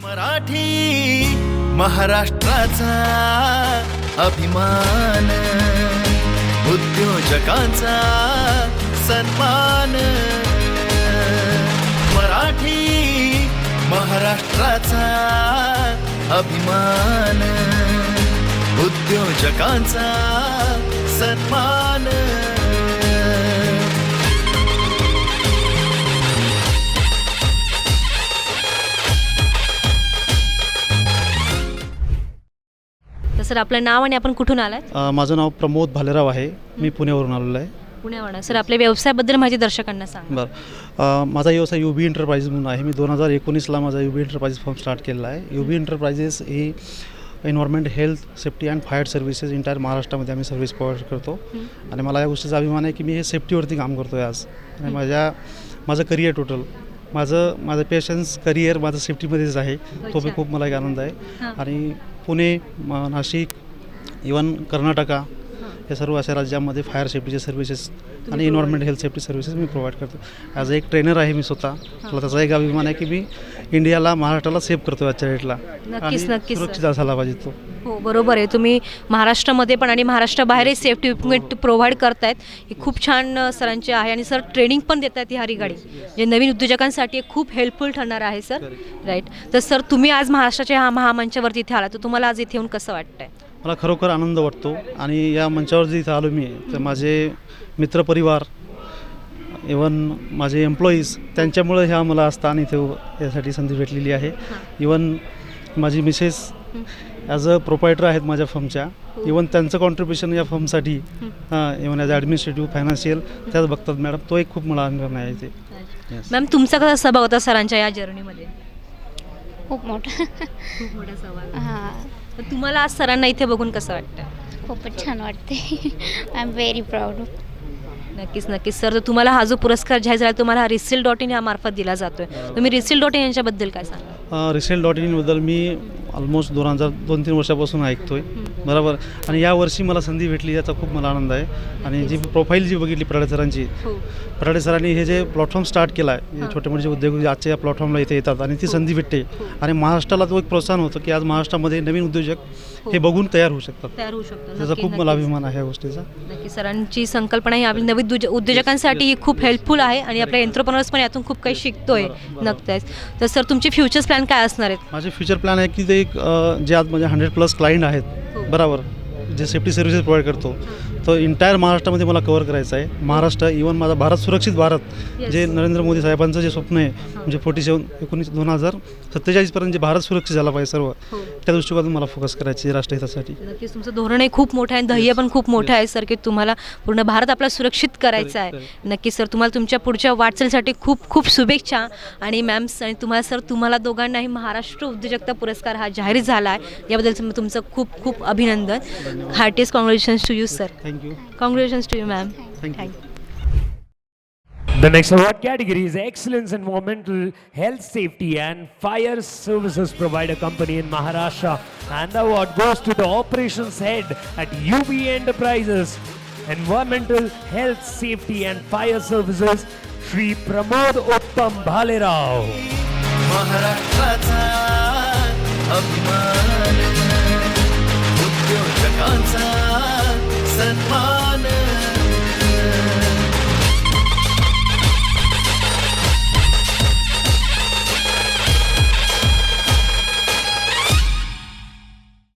मराठी महाराष्ट्राचा अभिमान, उद्योजकांचा सन्मान। मराठी महाराष्ट्राचा अभिमान, उद्योजकांचा सन्मान। सर आपलं नाव आणि आपण कुठून आलात? माझं नाव प्रमोद भालेराव आहे, मी पुण्यावरून आलेलो आहे। पुण्यावरून सर आपल्या व्यवसायाबद्दल माहिती दर्शकांना सांगा। बरं, माझा व्यवसाय युबी एंटरप्राइजेस म्हणून आहे। मी 2019ला माझा युबी एंटरप्राइजेस फर्म स्टार्ट केलेला आहे। युबी एंटरप्राइजेस ही environment, health, safety and fire services entire महाराष्ट्रामध्ये आम्ही सर्व्हिस प्रोव्हाइड करतो। आणि मला या गोष्टीचा अभिमान आहे की मी हे सेफ्टीवरती काम करतो आहे आज। आणि माझं करिअर टोटल माझं पेशन्स करिअर माझं सेफ्टीमध्येच आहे। तो बी खूप मला एक आनंद आहे। आणि पुणे, नाशिक, इवन कर्नाटका या सर्व अशा राज्यामध्ये फायर सेफ्टीचे सर्व्हिसेस आणि एन्व्हायरमेंट हेल्थ सेफ्टी सर्व्हिसेस मी प्रोव्हाइड करतो। ॲज अ एक ट्रेनर आहे मी स्वतः। मला त्याचा एक अभिमान आहे की मी इंडियाला, महाराष्ट्राला सेव्ह करतो आजच्या डेटला। नक्कीच सुरक्षित असायला पाहिजे तो। हो बरोबर आहे, तुम्ही महाराष्ट्रामध्ये पण आणि महाराष्ट्राबाहेरही सेफ्टी इक्विपमेंट प्रोव्हाइड करतायत, ही खूप छान सरांची आहे। आणि सर ट्रेनिंग पण देत आहेत ही गाडी, जे नवीन उद्योजकांसाठी खूप हेल्पफुल ठरणार आहे सर। राईट, तर सर तुम्ही आज महाराष्ट्राच्या ह्या महामंचावरती इथे आला, तर तुम्हाला आज इथे येऊन कसं वाटतंय? मला खरोखर आनंद वाटतो। आणि या मंचावर जे इथं आलो मी, तर माझे मित्रपरिवार, इवन माझे एम्प्लॉईज, त्यांच्यामुळे ह्या मला असताना इथे यासाठी संधी भेटलेली आहे। इवन माझी मिसेस ॲज अ प्रोप्रायटर आहेत माझ्या फर्मच्या, इवन त्यांचं कॉन्ट्रीब्युशन या फर्मसाठी इवन ॲज ॲडमिनिस्ट्रेटिव्ह, फायनान्शियल त्याच बघतात मॅडम। तो एक खूप मला आनंद आहे इथे। मॅम तुमचा कसा सहभाग होता सरांच्या या जर्नीमध्ये? खूप मोठा सहभाग। हां, तर तुम्हाला आज सरांना इथे बघून कसं वाटतं? खूपच छान वाटते। I am very proud. नक्कीच सर, तर तुम्हाला हा जो पुरस्कार जाहीर झाला तुम्हाला रिसेल.in या मार्फत दिला जातोय, तुम्ही रिसेल.in यांच्याबद्दल काय सांगा? रिसेल.in बद्दल मी ऑलमोस्ट 2-3 वर्षापासून ऐकतोय, बरोबर। आणि यावर्षी मला संधी भेटली, याचा खूप मला आनंद आहे। आणि जी प्रोफाईल जी बघितली पराडे सरांची, पराडे सरांनी हे जे प्लॅटफॉर्म स्टार्ट केला आहे, छोटे मोठे जे उद्योग आजच्या या प्लॅटफॉर्मला इथे येतात आणि ती संधी भेटते। आणि महाराष्ट्राला तो एक प्रोत्साहन होतं की आज महाराष्ट्रामध्ये नवीन उद्योजक हे बघून तयार होऊ शकतात। त्याचा खूप मला अभिमान आहे या गोष्टीचा। नक्की सरांची संकल्पना ही आपली नवीन उद्योजकांसाठी ही खूप हेल्पफुल आहे आणि आपल्या एंटरप्रेनर्स पण यातून खूप काही शिकतोय। नक्कीच, तर सर तुमचे फ्युचर्स प्लॅन काय असणार आहेत? माझे फ्युचर प्लॅन आहे की ते एक जे आज माझे 100+ क्लायंट आहेत, बरोबर, जे सेफ्टी सर्व्हिसेस प्रोव्हाइड करतो, तो इंटायर महाराष्ट्रामध्ये मला कव्हर करायचं आहे। महाराष्ट्र, इवन माझा भारत, सुरक्षित भारत, जे नरेंद्र मोदी साहेबांचं जे स्वप्न आहे, म्हणजे 2047 जे भारत सुरक्षित झाला पाहिजे सर्व, त्या दृष्टिकोनातून मला फोकस करायची आहे राष्ट्रहितासाठी। नक्कीच तुमचं धोरणही खूप मोठं आहे, ध्येय पण खूप मोठं आहे सर, की तुम्हाला पूर्ण भारत आपला सुरक्षित करायचा आहे। नक्कीच सर, तुम्हाला तुमच्या पुढच्या वाटचालीसाठी खूप खूप शुभेच्छा। आणि मॅम्स आणि तुम्हाला सर, तुम्हाला दोघांनाही महाराष्ट्र उद्योजकता पुरस्कार हा जाहीर झाला आहे, याबद्दल तुमचं खूप खूप अभिनंदन। Heartiest congratulations to you sir. Thank you. Congratulations to you, ma'am. Thank you. The next award category is Excellence Environmental Health Safety and Fire Services Provider Company in Maharashtra, and the award goes to the Operations Head at UB Enterprises Environmental Health Safety and Fire Services, Shri Pramod Uttam Bhalerao. महाराष्ट्राचा अभिमान, उद्योजकांचा सन्मान।